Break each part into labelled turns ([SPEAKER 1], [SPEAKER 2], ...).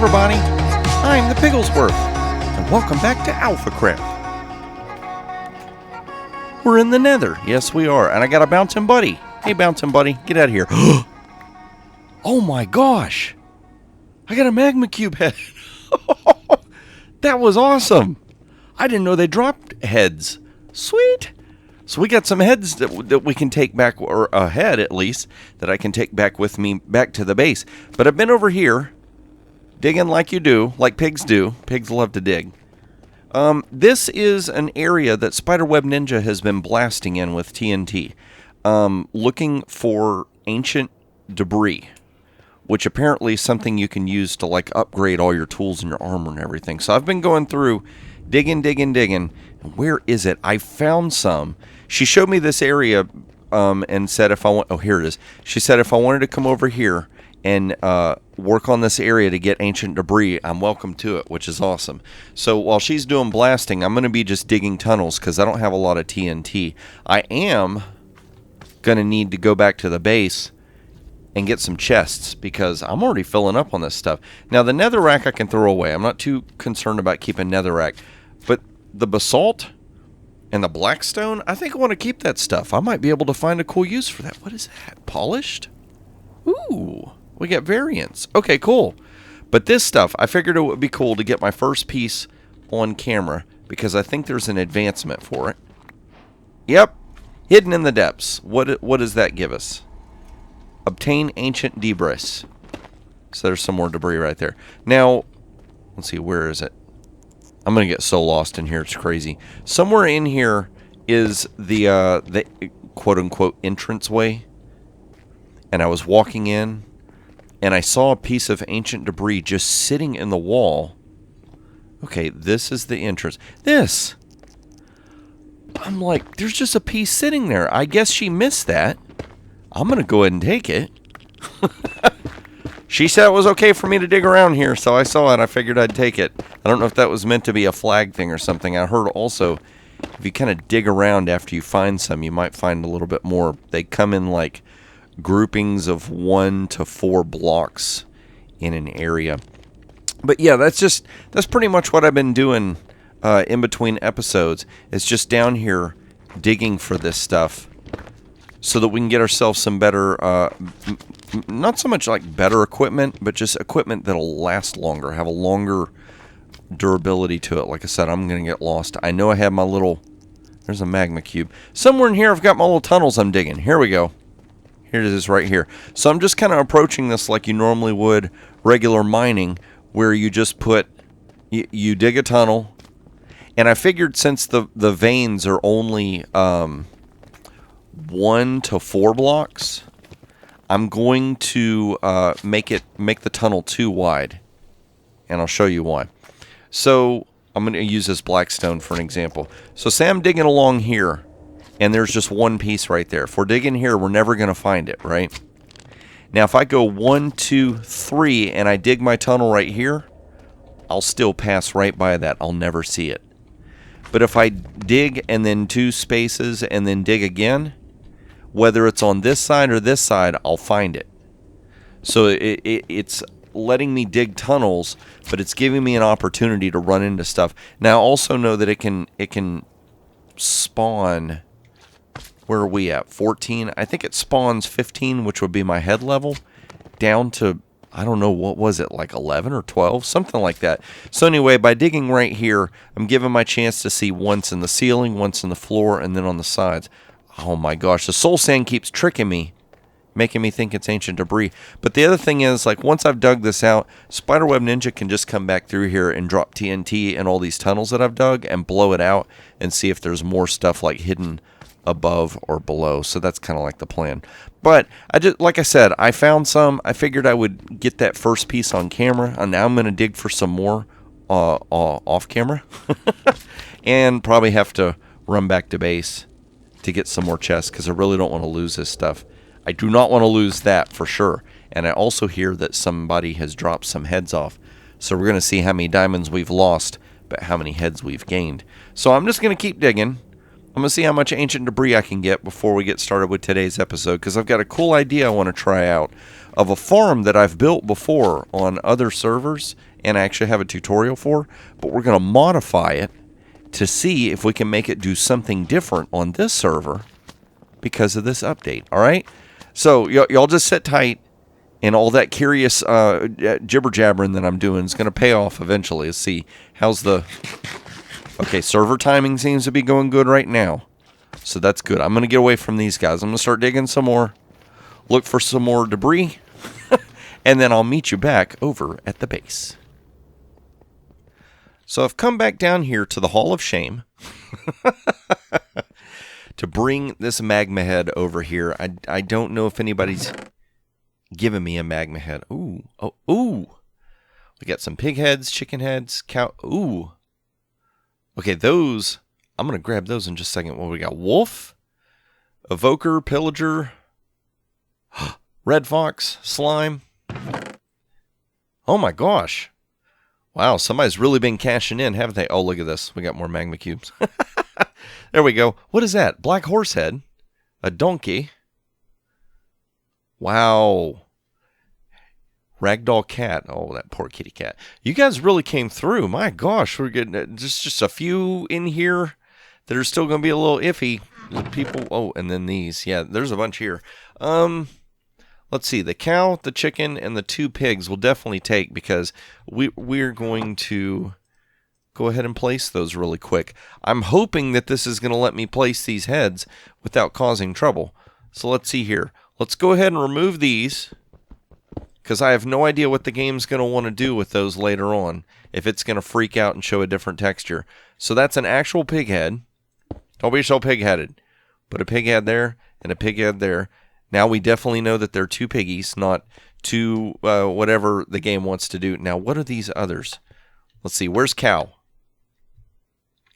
[SPEAKER 1] everybody, I'm the Pigglesworth, and welcome back to AlphaCraft. We're in the Nether, yes we are, and I got a bouncing buddy. Hey bouncing buddy, get out of here. Oh my gosh, I got a magma cube head. That was awesome. I didn't know they dropped heads. Sweet. So we got some heads that we can take back, or a head at least, that I can take back with me back to the base. But I've been over here, digging like you do, like pigs do. Pigs love to dig. This is an area that Spiderweb Ninja has been blasting in with TNT, looking for ancient debris, which apparently is something you can use to like upgrade all your tools and your armor and everything. So I've been going through, digging. And where is it? I found some. She showed me this area and said if I want... Oh, here it is. She said if I wanted to come over here and work on this area to get ancient debris, I'm welcome to it, which is awesome. So while she's doing blasting, I'm going to be just digging tunnels because I don't have a lot of TNT. I am going to need to go back to the base and get some chests because I'm already filling up on this stuff. Now, the netherrack I can throw away. I'm not too concerned about keeping netherrack. But the basalt and the blackstone, I think I want to keep that stuff. I might be able to find a cool use for that. What is that? Polished? Ooh, we got variants. Okay, cool. But this stuff, I figured it would be cool to get my first piece on camera because I think there's an advancement for it. Yep, hidden in the depths. What does that give us? Obtain ancient debris. So there's some more debris right there. Now, let's see, where is it? I'm going to get so lost in here, it's crazy. Somewhere in here is the quote-unquote entranceway. And I was walking in, and I saw a piece of ancient debris just sitting in the wall. Okay, this is the entrance. This! I'm like, there's just a piece sitting there. I guess she missed that. I'm going to go ahead and take it. She said it was okay for me to dig around here, so I saw it. I figured I'd take it. I don't know if that was meant to be a flag thing or something. I heard also, if you kind of dig around after you find some, you might find a little bit more. They come in like groupings of 1 to 4 blocks in an area. But yeah, that's pretty much what I've been doing in between episodes. It's just down here digging for this stuff so that we can get ourselves some better... not so much like better equipment, but just equipment that'll last longer, have a longer durability to it. Like I said, I'm going to get lost. I know I have my little... There's a magma cube. Somewhere in here, I've got my little tunnels I'm digging. Here we go. Here it is right here. So I'm just kind of approaching this like you normally would regular mining, where you just put... You dig a tunnel, and I figured since the veins are only 1 to 4 blocks... I'm going to make the tunnel too wide, and I'll show you why. So I'm going to use this blackstone for an example. So say I'm digging along here, and there's just one piece right there. If we're digging here, we're never going to find it, right? Now, if I go 1, 2, 3, and I dig my tunnel right here, I'll still pass right by that. I'll never see it. But if I dig and then 2 spaces and then dig again, whether it's on this side or this side, I'll find it. So it's letting me dig tunnels, but it's giving me an opportunity to run into stuff. Now, also know that it can spawn... Where are we at? 14? I think it spawns 15, which would be my head level, down to, I don't know, what was it, like 11 or 12? Something like that. So anyway, by digging right here, I'm given my chance to see once in the ceiling, once in the floor, and then on the sides. Oh my gosh, the soul sand keeps tricking me, making me think it's ancient debris. But the other thing is, like, once I've dug this out, Spiderweb Ninja can just come back through here and drop TNT in all these tunnels that I've dug and blow it out and see if there's more stuff like hidden above or below. So that's kind of like the plan. But like I said, I found some. I figured I would get that first piece on camera, and now I'm going to dig for some more off camera and probably have to run back to base to get some more chests because I really don't want to lose this stuff. I do not want to lose that for sure. And I also hear that somebody has dropped some heads off. So we're going to see how many diamonds we've lost, but how many heads we've gained. So I'm just going to keep digging. I'm going to see how much ancient debris I can get before we get started with today's episode, because I've got a cool idea I want to try out of a farm that I've built before on other servers and I actually have a tutorial for, but we're going to modify it to see if we can make it do something different on this server because of this update. All right? So y'all just sit tight, and all that curious jibber-jabbering that I'm doing is going to pay off eventually. Let's see. How's the... Okay, server timing seems to be going good right now. So that's good. I'm going to get away from these guys. I'm going to start digging some more, look for some more debris, and then I'll meet you back over at the base. So I've come back down here to the Hall of Shame to bring this magma head over here. I don't know if anybody's given me a magma head. Ooh. Oh, ooh. We got some pig heads, chicken heads, cow. Ooh. Okay, those, I'm going to grab those in just a second. What we got? Wolf, Evoker, Pillager, Red Fox, Slime. Oh my gosh. Wow, somebody's really been cashing in, haven't they? Oh, look at this. We got more magma cubes. There we go. What is that? Black horse head. A donkey. Wow. Ragdoll cat. Oh, that poor kitty cat. You guys really came through. My gosh, we're getting just a few in here that are still going to be a little iffy. People. Oh, and then these. Yeah, there's a bunch here. Let's see. The cow, the chicken, and the 2 pigs will definitely take because we're going to go ahead and place those really quick. I'm hoping that this is going to let me place these heads without causing trouble. So let's see here. Let's go ahead and remove these, because I have no idea what the game's going to want to do with those later on, if it's going to freak out and show a different texture. So that's an actual pig head. Don't be so pig-headed. Put a pig head there and a pig head there. Now we definitely know that they're 2 piggies, not 2 whatever the game wants to do. Now, what are these others? Let's see. Where's cow?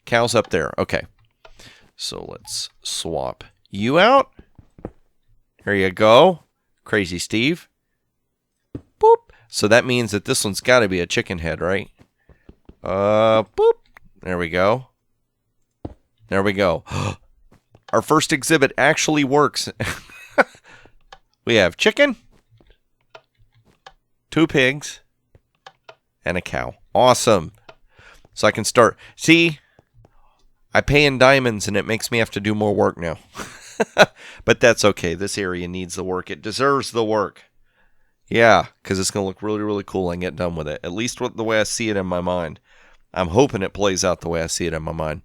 [SPEAKER 1] Cow's up there. Okay. So let's swap you out. Here you go. Crazy Steve. Boop. So that means that this one's got to be a chicken head, right? Boop. There we go. There we go. Our first exhibit actually works. We have chicken, 2 pigs, and a cow. Awesome. So I can start. See, I pay in diamonds and it makes me have to do more work now. But that's okay. This area needs the work. It deserves the work. Yeah, because it's going to look really, really cool and get done with it. At least the way I see it in my mind. I'm hoping it plays out the way I see it in my mind.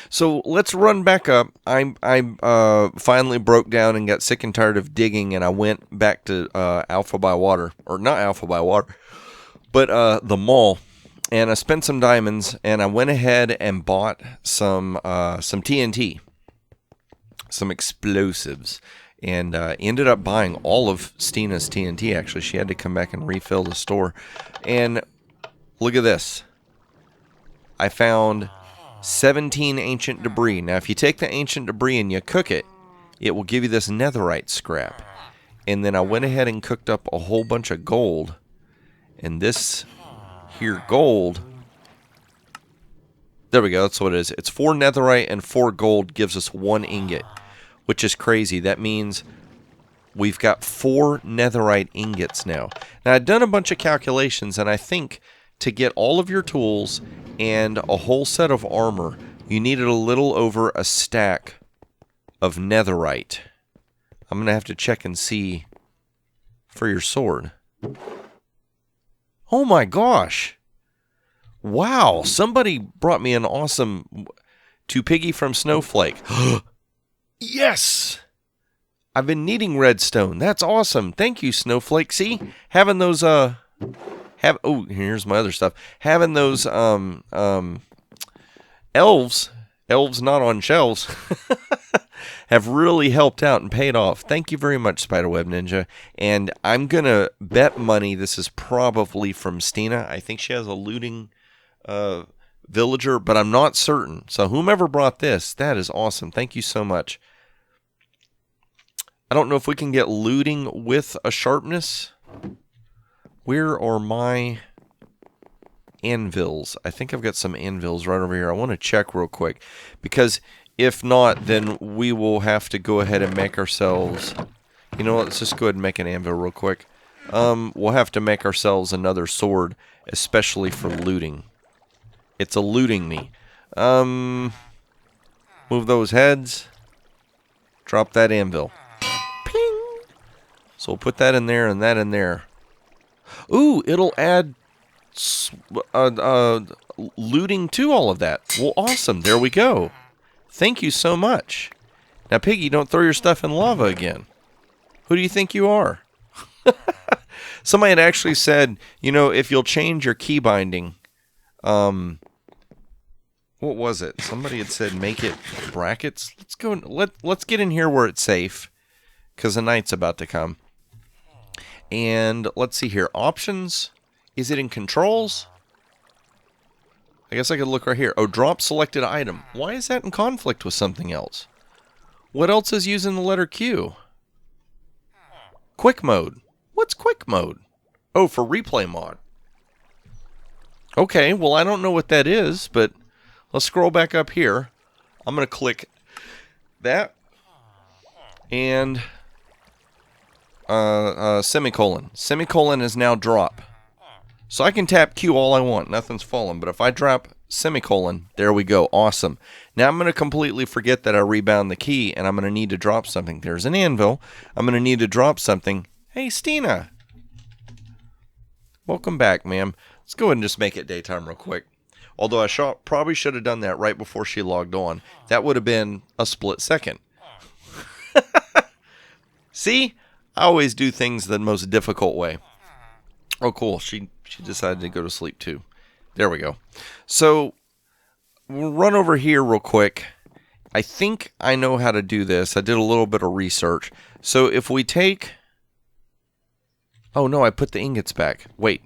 [SPEAKER 1] So let's run back up. I finally broke down and got sick and tired of digging, and I went back to Alpha by Water. Or not Alpha by Water, but the mall. And I spent some diamonds, and I went ahead and bought some TNT. Some explosives. And ended up buying all of Stina's TNT, actually. She had to come back and refill the store. And look at this. I found 17 ancient debris. Now, if you take the ancient debris and you cook it, it will give you this netherite scrap. And then I went ahead and cooked up a whole bunch of gold. And this here gold... There we go, that's what it is. It's 4 netherite and 4 gold gives us 1 ingot. Which is crazy. That means we've got 4 netherite ingots now. Now, I've done a bunch of calculations, and I think to get all of your tools and a whole set of armor, you needed a little over a stack of netherite. I'm going to have to check and see for your sword. Oh my gosh. Wow. Somebody brought me an awesome 2 piggy from Snowflake. Yes! I've been needing redstone. That's awesome. Thank you, Snowflake. See? Having those, oh, here's my other stuff. Having those, elves not on shelves, have really helped out and paid off. Thank you very much, Spiderweb Ninja. And I'm going to bet money this is probably from Stina. I think she has a looting, villager, but I'm not certain. So whomever brought this, that is awesome. Thank you so much. I don't know if we can get looting with a sharpness. Where are my anvils? I think I've got some anvils right over here. I want to check real quick. Because if not, then we will have to go ahead and make ourselves... You know what? Let's just go ahead and make an anvil real quick. we'll have to make ourselves another sword, especially for looting. It's eluding me. Move those heads. Drop that anvil. Ping! So we'll put that in there and that in there. Ooh, it'll add looting to all of that. Well, awesome. There we go. Thank you so much. Now, Piggy, don't throw your stuff in lava again. Who do you think you are? Somebody had actually said, you know, if you'll change your key binding, what was it? Somebody had said make it brackets. Let's go. Let's get in here where it's safe, because the night's about to come. And let's see here. Options. Is it in controls? I guess I could look right here. Oh, drop selected item. Why is that in conflict with something else? What else is using the letter Q? Quick mode. What's quick mode? Oh, for replay mod. Okay, well, I don't know what that is, but let's scroll back up here. I'm going to click that and semicolon. Semicolon is now drop. So I can tap Q all I want. Nothing's falling. But if I drop semicolon, there we go. Awesome. Now I'm going to completely forget that I rebound the key, and I'm going to need to drop something. There's an anvil. I'm going to need to drop something. Hey, Stina. Welcome back, ma'am. Let's go ahead and just make it daytime real quick. Although I probably should have done that right before she logged on. That would have been a split second. See? I always do things the most difficult way. Oh, cool. She decided to go to sleep, too. There we go. So, we'll run over here real quick. I think I know how to do this. I did a little bit of research. So, if we take... Oh, no, I put the ingots back. Wait.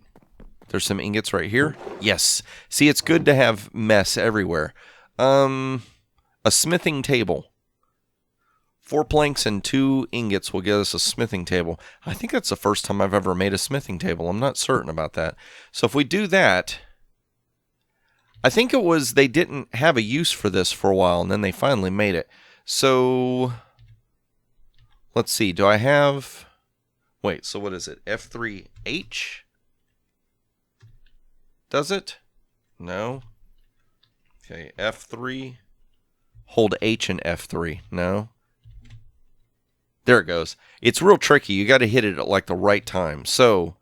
[SPEAKER 1] There's some ingots right here? Yes. See, it's good to have mess everywhere. A smithing table. 4 planks and 2 ingots will get us a smithing table. I think that's the first time I've ever made a smithing table. I'm not certain about that. So if we do that, I think it was they didn't have a use for this for a while, and then they finally made it. So let's see. Do I have... Wait, so what is it? F3H? Does it? No. Okay, F3. Hold H and F3. No. There it goes. It's real tricky. You got to hit it at like the right time. So,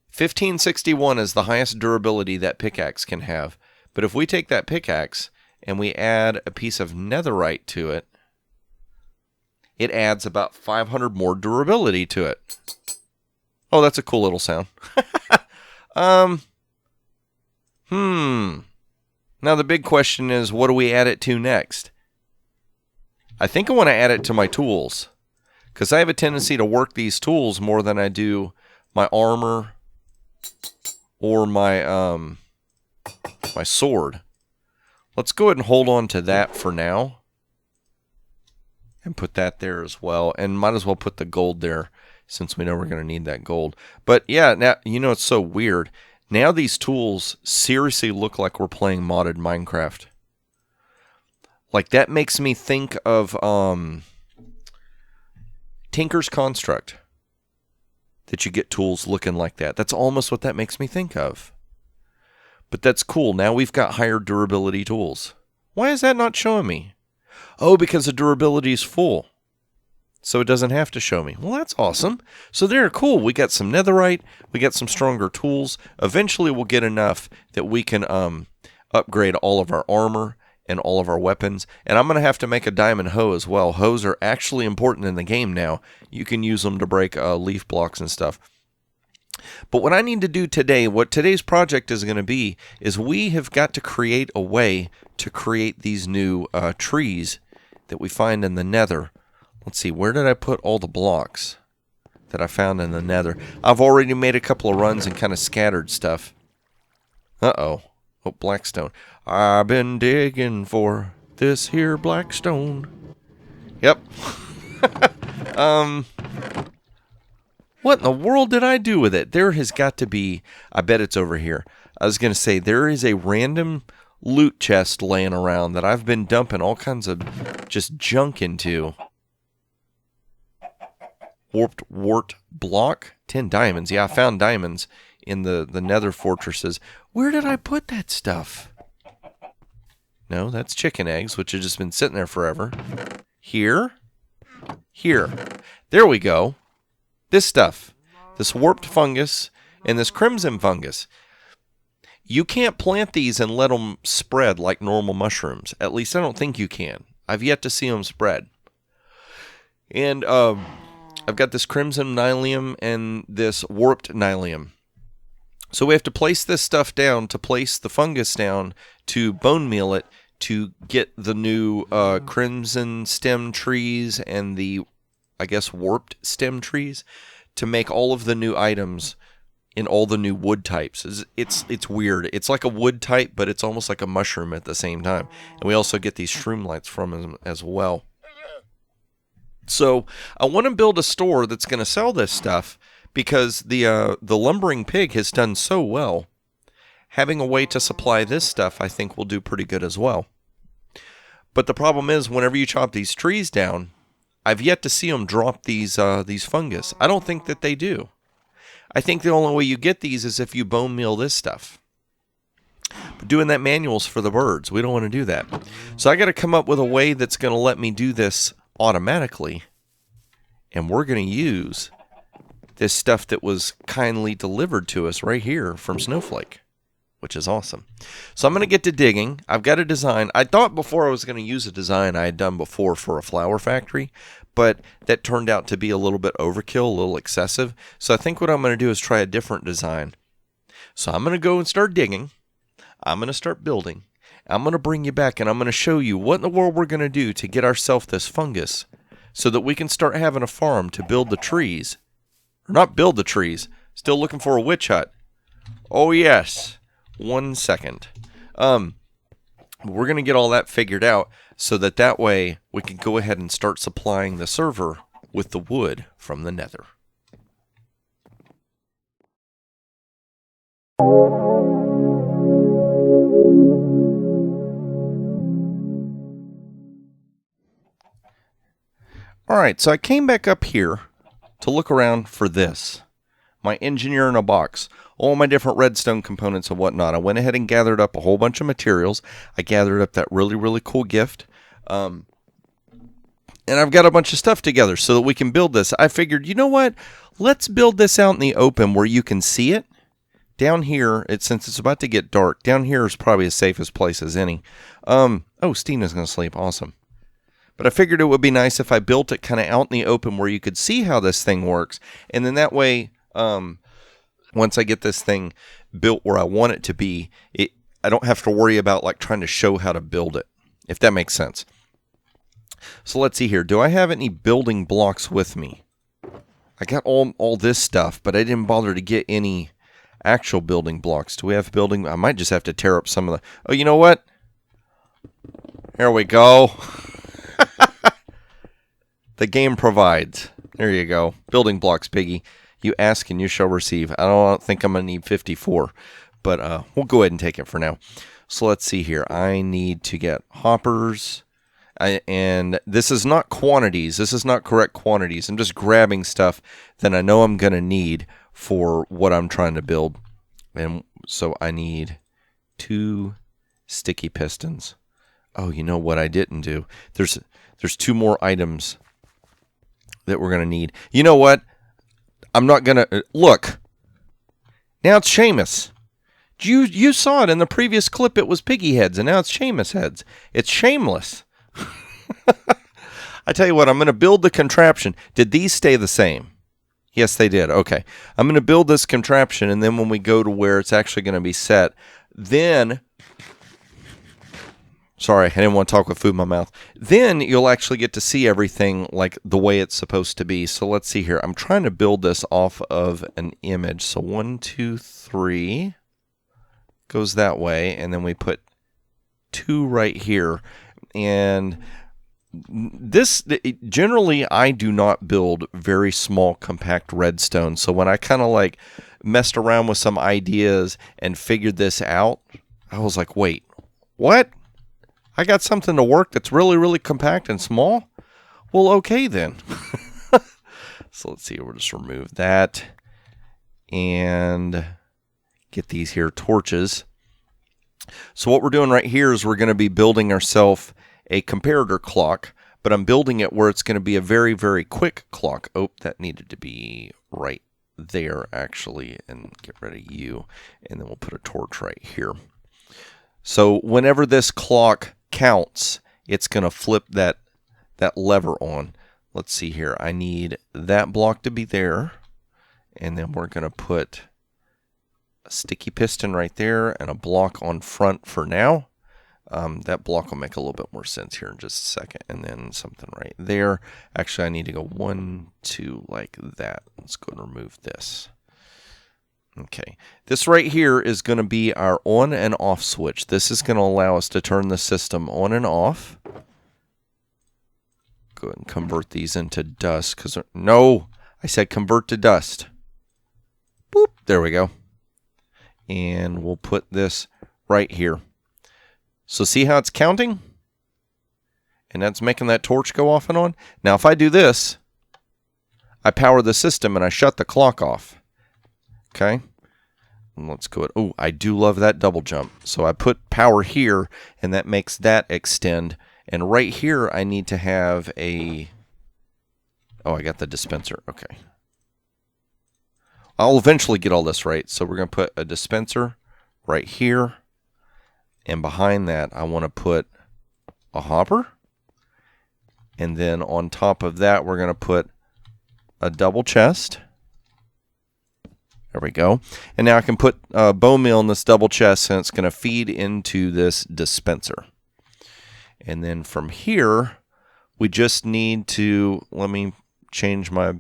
[SPEAKER 1] 1561 is the highest durability that pickaxe can have. But if we take that pickaxe and we add a piece of netherite to it, it adds about 500 more durability to it. Oh, that's a cool little sound. Now the big question is, what do we add it to next? I think I want to add it to my tools, because I have a tendency to work these tools more than I do my armor or my my sword. Let's go ahead and hold on to that for now and put that there as well, and might as well put the gold there since we know we're going to need that gold. But yeah, now you know it's so weird. Now these tools seriously look like we're playing modded Minecraft. Like, that makes me think of Tinker's Construct. That you get tools looking like that. That's almost what that makes me think of. But that's cool. Now we've got higher durability tools. Why is that not showing me? Oh, because the durability is full. So it doesn't have to show me. Well, that's awesome. So there, cool. We got some netherite. We got some stronger tools. Eventually we'll get enough that we can upgrade all of our armor and all of our weapons. And I'm going to have to make a diamond hoe as well. Hoes are actually important in the game now. You can use them to break leaf blocks and stuff. But what I need to do today, what today's project is going to be, is we have got to create a way to create these new trees that we find in the nether. Let's see, where did I put all the blocks that I found in the nether? I've already made a couple of runs and kind of scattered stuff. Uh-oh. Oh, blackstone. I've been digging for this here blackstone. Yep. What in the world did I do with it? There has got to be... I bet it's over here. I was going to say, there is a random loot chest laying around that I've been dumping all kinds of just junk into. warped wart block. 10 diamonds. Yeah, I found diamonds in the nether fortresses. Where did I put that stuff? No, that's chicken eggs, which have just been sitting there forever. Here. Here. There we go. This stuff. This warped fungus and this crimson fungus. You can't plant these and let them spread like normal mushrooms. At least I don't think you can. I've yet to see them spread. And I've got this crimson nylium and this warped nylium. So we have to place this stuff down to place the fungus down to bone meal it to get the new crimson stem trees and the, I guess, warped stem trees to make all of the new items in all the new wood types. It's weird. It's like a wood type, but it's almost like a mushroom at the same time. And we also get these shroom lights from them as well. So I want to build a store that's going to sell this stuff because the lumbering pig has done so well. Having a way to supply this stuff, I think, will do pretty good as well. But the problem is, whenever you chop these trees down, I've yet to see them drop these fungus. I don't think that they do. I think the only way you get these is if you bone meal this stuff. But doing that manual's for the birds. We don't want to do that. So I got to come up with a way that's going to let me do this automatically. And we're going to use this stuff that was kindly delivered to us right here from Snowflake, which is awesome. So I'm going to get to digging. I've got a design. I thought before I was going to use a design I had done before for a flower factory, but that turned out to be a little bit overkill, a little excessive. So I think what I'm going to do is try a different design. So I'm going to go and start digging. I'm going to start building. I'm going to bring you back and I'm going to show you what in the world we're going to do to get ourselves this fungus so that we can start having a farm to build the trees. Or not build the trees. Still looking for a witch hut. Oh, yes. 1 second. We're going to get all that figured out so that way we can go ahead and start supplying the server with the wood from the nether. Alright, so I came back up here to look around for this. My engineer in a box. All my different redstone components and whatnot. I went ahead and gathered up a whole bunch of materials. I gathered up that really, really cool gift. And I've got a bunch of stuff together so that we can build this. I figured, you know what? Let's build this out in the open where you can see it. Down here, since it's about to get dark, down here is probably as safe as place as any. Oh, Stina's going to sleep. Awesome. But I figured it would be nice if I built it kind of out in the open where you could see how this thing works. And then that way, once I get this thing built where I want it to be, I don't have to worry about like trying to show how to build it, if that makes sense. So let's see here. Do I have any building blocks with me? I got all this stuff, but I didn't bother to get any actual building blocks. Do we have building? I might just have to tear up some of the... Oh, you know what? Here we go. The game provides. There you go. Building blocks, piggy. You ask and you shall receive. I don't think I'm going to need 54, but we'll go ahead and take it for now. So let's see here. I need to get hoppers, and this is not quantities. This is not correct quantities. I'm just grabbing stuff that I know I'm going to need for what I'm trying to build. And so I need 2 sticky pistons. Oh, you know what I didn't do? There's 2 more items that we're going to need. You know what? I'm not going to... Look. Now it's Seamus. You saw it in the previous clip. It was piggy heads, and now it's Seamus heads. It's shameless. I tell you what, I'm going to build the contraption. Did these stay the same? Yes, they did. Okay. I'm going to build this contraption, and then when we go to where it's actually going to be set, then... Sorry, I didn't want to talk with food in my mouth. Then you'll actually get to see everything like the way it's supposed to be. So let's see here. I'm trying to build this off of an image. So 1, 2, 3 goes that way. And then we put 2 right here. And this, generally, I do not build very small, compact redstone. So when I kind of like messed around with some ideas and figured this out, I was like, wait, what? I got something to work that's really, really compact and small? Well, okay then. So let's see, we'll just remove that and get these here torches. So what we're doing right here is we're going to be building ourselves a comparator clock, but I'm building it where it's going to be a very, very quick clock. Oh, that needed to be right there, actually, and get rid of you. And then we'll put a torch right here. So whenever this clock counts, it's going to flip that lever on. Let's see here. I need that block to be there. And then we're going to put a sticky piston right there and a block on front for now. That block will make a little bit more sense here in just a second. And then something right there. Actually, I need to go 1, 2 like that. Let's go and remove this. Okay. This right here is going to be our on and off switch. This is going to allow us to turn the system on and off. Go ahead and convert these into dust. No, I said convert to dust. Boop. There we go. And we'll put this right here. So see how it's counting? And that's making that torch go off and on. Now if I do this, I power the system and I shut the clock off. Okay. And let's go. Oh, I do love that double jump. So I put power here and that makes that extend. And right here I need to have a... Oh, I got the dispenser. Okay. I'll eventually get all this right. So we're going to put a dispenser right here. And behind that, I want to put a hopper. And then on top of that, we're going to put a double chest. There we go. And now I can put bone meal in this double chest, and it's going to feed into this dispenser. And then from here, we just need to... Let me change my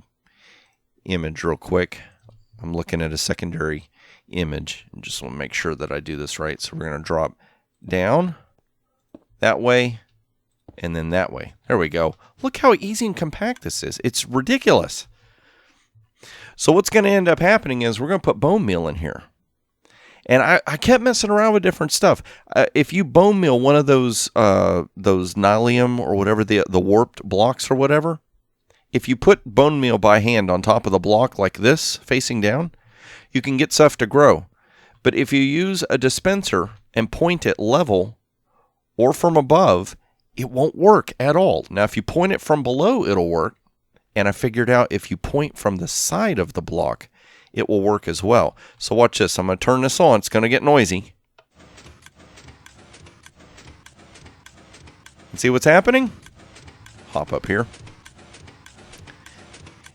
[SPEAKER 1] image real quick. I'm looking at a secondary image. I just want to make sure that I do this right. So we're going to drop down that way and then that way. There we go. Look how easy and compact this is. It's ridiculous. So what's going to end up happening is we're going to put bone meal in here. And I kept messing around with different stuff. If you bone meal one of those nylium or whatever, the warped blocks or whatever, if you put bone meal by hand on top of the block like this, facing down, you can get stuff to grow. But if you use a dispenser and point it level or from above, it won't work at all. Now, if you point it from below, it'll work. And I figured out if you point from the side of the block, it will work as well. So watch this. I'm going to turn this on. It's going to get noisy. And see what's happening? Hop up here.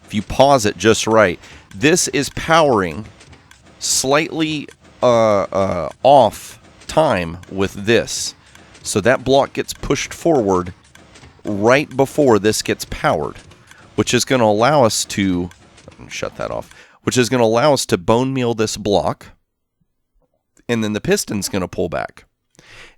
[SPEAKER 1] If you pause it just right, this is powering slightly off time with this. So that block gets pushed forward right before this gets powered, which is going to allow us to shut that off, which is going to allow us to bone meal this block, and then the piston's going to pull back.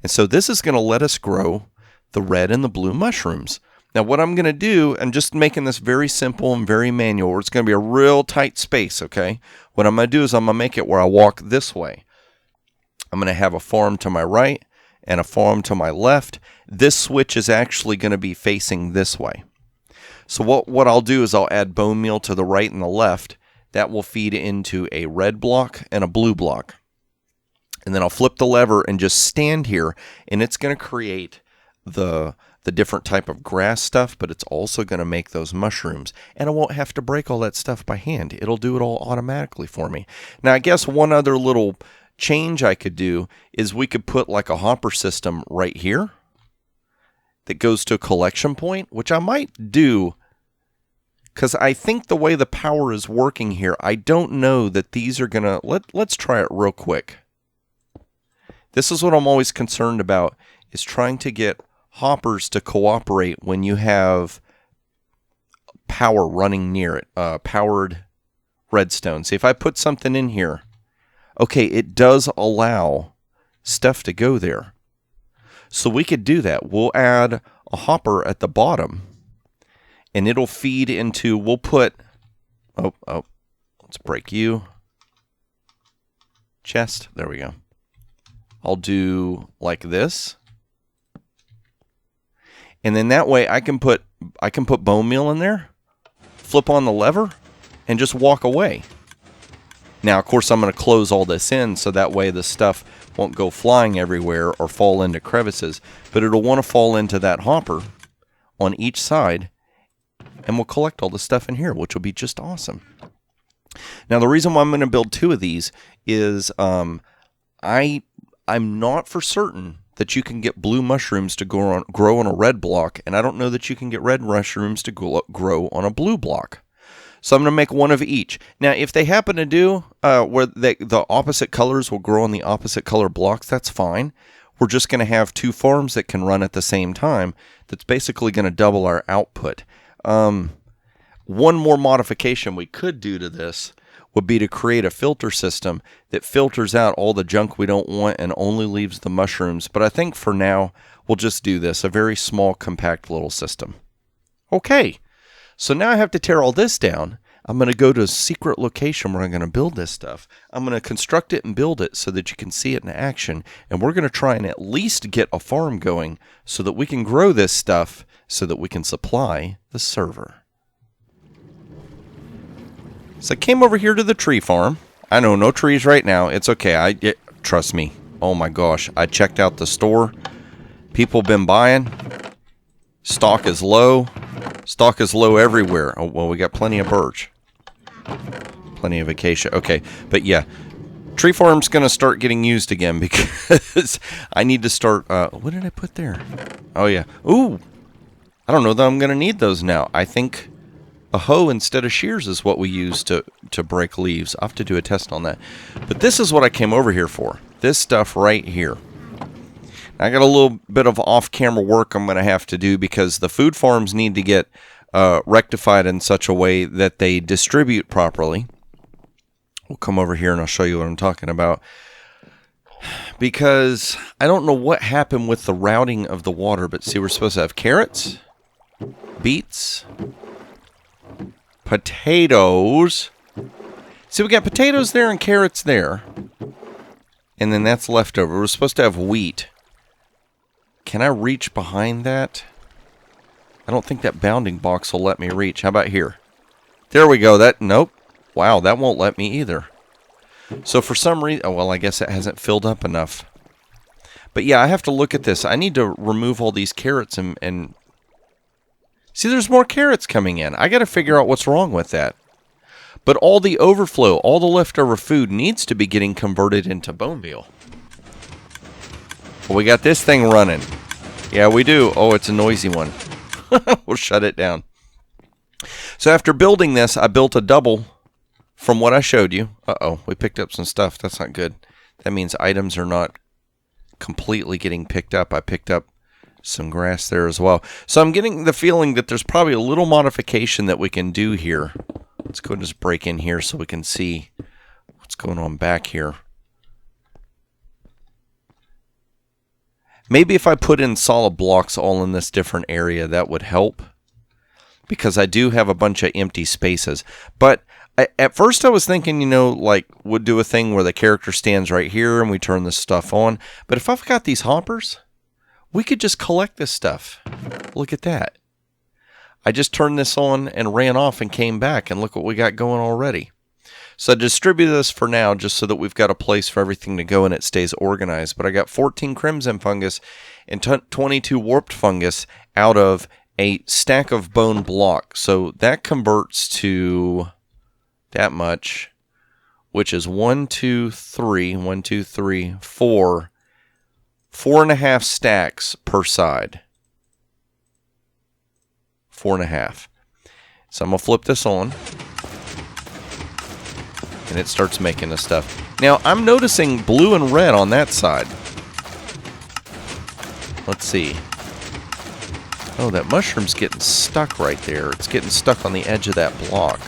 [SPEAKER 1] And so this is going to let us grow the red and the blue mushrooms. Now what I'm going to do, I'm just making this very simple and very manual. It's going to be a real tight space, okay? What I'm going to do is I'm going to make it where I walk this way. I'm going to have a farm to my right and a farm to my left. This switch is actually going to be facing this way. So what I'll do is I'll add bone meal to the right and the left. That will feed into a red block and a blue block. And then I'll flip the lever and just stand here, and it's going to create the different type of grass stuff, but it's also going to make those mushrooms. And I won't have to break all that stuff by hand. It'll do it all automatically for me. Now, I guess one other little change I could do is we could put like a hopper system right here that goes to a collection point, which I might do because I think the way the power is working here, I don't know that these are going to... Let's try it real quick. This is what I'm always concerned about, is trying to get hoppers to cooperate when you have power running near it, powered redstone. See, if I put something in here, okay, it does allow stuff to go there. So we could do that. We'll add a hopper at the bottom, and it'll feed into, we'll put, let's break you. Chest, there we go. I'll do like this. And then that way I can put bone meal in there, flip on the lever, and just walk away. Now, of course, I'm going to close all this in so that way the stuff won't go flying everywhere or fall into crevices, but it'll want to fall into that hopper on each side, and we'll collect all the stuff in here, which will be just awesome. Now, the reason why I'm going to build 2 of these is I'm not for certain that you can get blue mushrooms to grow on a red block, and I don't know that you can get red mushrooms to grow on a blue block. So I'm going to make 1 of each. Now, if they happen to do where the opposite colors will grow on the opposite color blocks, that's fine. We're just going to have 2 farms that can run at the same time. That's basically going to double our output. One more modification we could do to this would be to create a filter system that filters out all the junk we don't want and only leaves the mushrooms. But I think for now, we'll just do this, a very small, compact little system. Okay. So now I have to tear all this down. I'm going to go to a secret location where I'm going to build this stuff. I'm going to construct it and build it so that you can see it in action. And we're going to try and at least get a farm going so that we can grow this stuff so that we can supply the server. So I came over here to the tree farm. I know, no trees right now. It's okay. Trust me. Oh my gosh. I checked out the store. People been buying. Stock is low. Stock is low everywhere. Oh, well, we got plenty of birch. Plenty of acacia. Okay, but yeah. Tree farm's going to start getting used again because I need to start... what did I put there? Oh, yeah. Ooh. I don't know that I'm going to need those now. I think a hoe instead of shears is what we use to break leaves. I'll have to do a test on that. But this is what I came over here for. This stuff right here. I got a little bit of off-camera work I'm going to have to do because the food farms need to get rectified in such a way that they distribute properly. We'll come over here and I'll show you what I'm talking about. Because I don't know what happened with the routing of the water, but see, we're supposed to have carrots, beets, potatoes. See, we got potatoes there and carrots there. And then that's left over. We're supposed to have wheat. Can I reach behind that? I don't think that bounding box will let me reach. How about here? There we go. Nope. Wow, that won't let me either. So for some reason... Oh, well, I guess it hasn't filled up enough. But yeah, I have to look at this. I need to remove all these carrots and... See, there's more carrots coming in. I got to figure out what's wrong with that. But all the overflow, all the leftover food needs to be getting converted into bone meal. Well, we got this thing running. Yeah, we do. Oh, it's a noisy one. We'll shut it down. So after building this, I built a double from what I showed you. Uh-oh, we picked up some stuff. That's not good. That means items are not completely getting picked up. I picked up some grass there as well. So I'm getting the feeling that there's probably a little modification that we can do here. Let's go and just break in here so we can see what's going on back here. Maybe if I put in solid blocks all in this different area, that would help. Because I do have a bunch of empty spaces. But at first I was thinking, like, would do a thing where the character stands right here and we turn this stuff on. But if I've got these hoppers, we could just collect this stuff. Look at that. I just turned this on and ran off and came back, and look what we got going already. So I distributed this for now just so that we've got a place for everything to go and it stays organized. But I got 14 crimson fungus and 22 warped fungus out of a stack of bone block. So that converts to that much, which is 4 4.5 stacks per side. 4.5. So I'm going to flip this on. And it starts making the stuff. Now, I'm noticing blue and red on that side. Let's see. Oh, that mushroom's getting stuck right there. It's getting stuck on the edge of that block.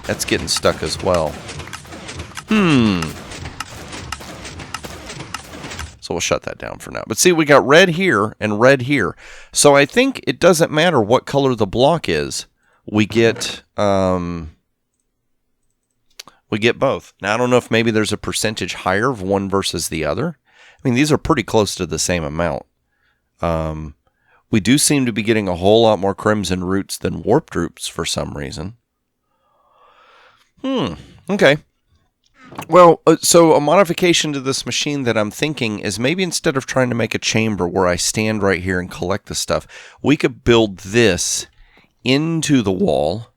[SPEAKER 1] That's getting stuck as well. So we'll shut that down for now. But see, we got red here and red here. So I think it doesn't matter what color the block is. We get both. Now, I don't know if maybe there's a percentage higher of one versus the other. I mean, these are pretty close to the same amount. We do seem to be getting a whole lot more crimson roots than warped roots for some reason. Okay. Well, so a modification to this machine that I'm thinking is maybe instead of trying to make a chamber where I stand right here and collect the stuff, we could build this into the wall,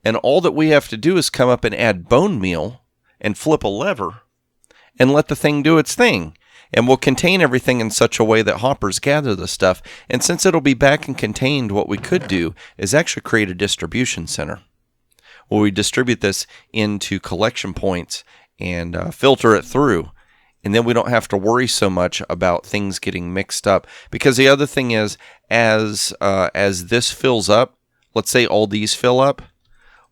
[SPEAKER 1] and all that we have to do is come up and add bone meal and flip a lever and let the thing do its thing. And we'll contain everything in such a way that hoppers gather the stuff. And since it'll be back and contained, what we could do is actually create a distribution center where we distribute this into collection points and filter it through. And then we don't have to worry so much about things getting mixed up. Because the other thing is, as this fills up, let's say all these fill up,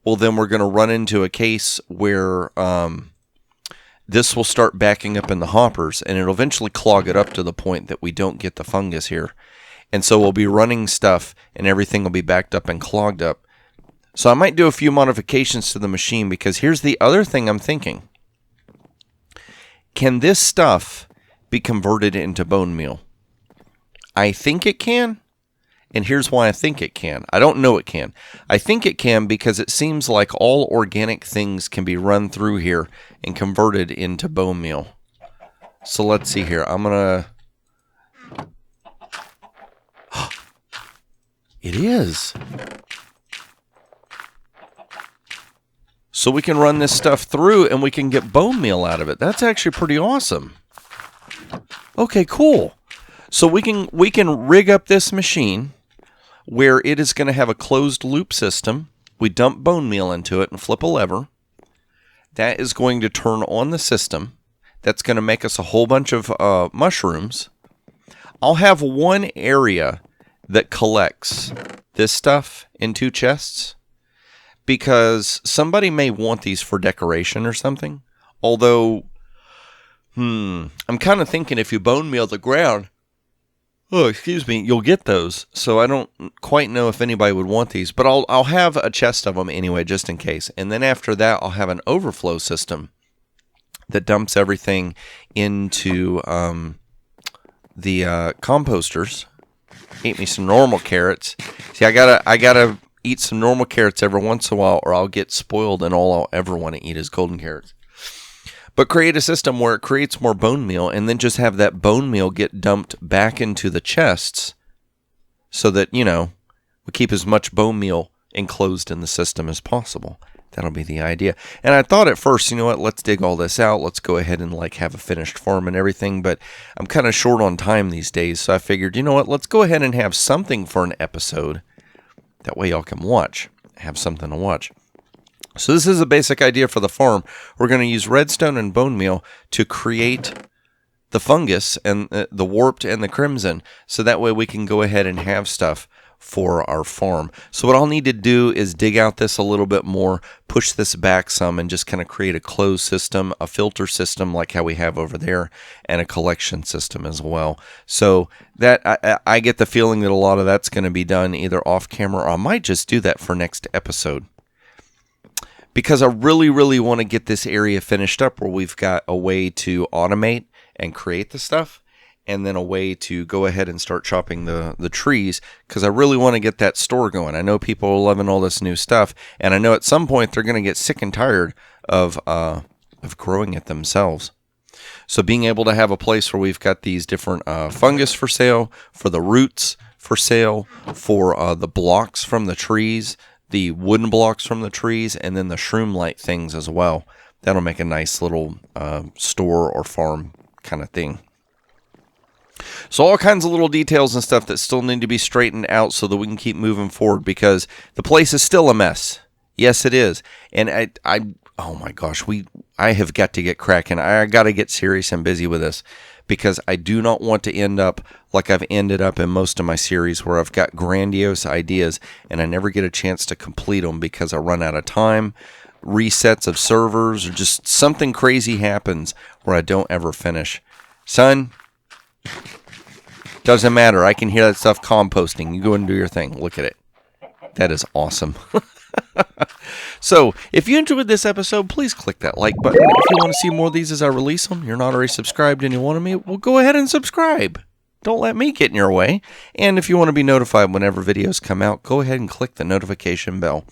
[SPEAKER 1] well, then we're going to run into a case where this will start backing up in the hoppers, and it'll eventually clog it up to the point that we don't get the fungus here. And so we'll be running stuff, and everything will be backed up and clogged up. So I might do a few modifications to the machine, because here's the other thing I'm thinking. Can this stuff be converted into bone meal? I think it can. And here's why I think it can. I don't know it can. I think it can because it seems like all organic things can be run through here and converted into bone meal. So let's see here. I'm going to... It is. So we can run this stuff through and we can get bone meal out of it. That's actually pretty awesome. Okay, cool. So we can rig up this machine where it is going to have a closed loop system. We dump bone meal into it and flip a lever. That is going to turn on the system. That's going to make us a whole bunch of mushrooms. I'll have one area that collects this stuff in 2 chests, because somebody may want these for decoration or something. Although, I'm kind of thinking if you bone meal the ground, you'll get those. So I don't quite know if anybody would want these, but I'll have a chest of them anyway, just in case. And then after that, I'll have an overflow system that dumps everything into the composters. Eat me some normal carrots. See, I gotta eat some normal carrots every once in a while, or I'll get spoiled and all I'll ever want to eat is golden carrots. But create a system where it creates more bone meal, and then just have that bone meal get dumped back into the chests so that, we keep as much bone meal enclosed in the system as possible. That'll be the idea. And I thought at first, let's dig all this out. Let's go ahead and have a finished farm and everything. But I'm kind of short on time these days, so I figured, let's go ahead and have something for an episode. That way y'all can have something to watch. So this is a basic idea for the farm. We're going to use redstone and bone meal to create the fungus and the warped and the crimson. So that way we can go ahead and have stuff for our farm. So what I'll need to do is dig out this a little bit more, push this back some, and just kind of create a closed system, a filter system like how we have over there, and a collection system as well. So that I get the feeling that a lot of that's going to be done either off camera, or I might just do that for next episode. Because I really, really want to get this area finished up where we've got a way to automate and create the stuff, and then a way to go ahead and start chopping the trees, because I really want to get that store going. I know people are loving all this new stuff, and I know at some point they're going to get sick and tired of growing it themselves. So being able to have a place where we've got these different fungus for sale, for the roots for sale, for the blocks from the trees, the wooden blocks from the trees, and then the shroom-like things as well. That'll make a nice little store or farm kind of thing. So all kinds of little details and stuff that still need to be straightened out so that we can keep moving forward, because the place is still a mess. Yes, it is. And oh my gosh, I have got to get cracking. I got to get serious and busy with this, because I do not want to end up like I've ended up in most of my series, where I've got grandiose ideas and I never get a chance to complete them because I run out of time, resets of servers, or just something crazy happens where I don't ever finish. Son, doesn't matter. I can hear that stuff composting. You go and do your thing. Look at it. That is awesome. So, if you enjoyed this episode, please click that like button. If you want to see more of these as I release them, you're not already subscribed and you want me, well, go ahead and subscribe. Don't let me get in your way. And if you want to be notified whenever videos come out, go ahead and click the notification bell.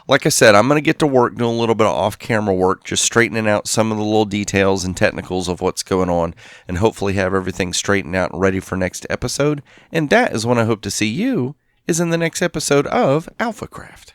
[SPEAKER 1] Like I said, I'm going to get to work doing a little bit of off-camera work, just straightening out some of the little details and technicals of what's going on, and hopefully have everything straightened out and ready for next episode. And that is when I hope to see you, is in the next episode of AlphaCraft.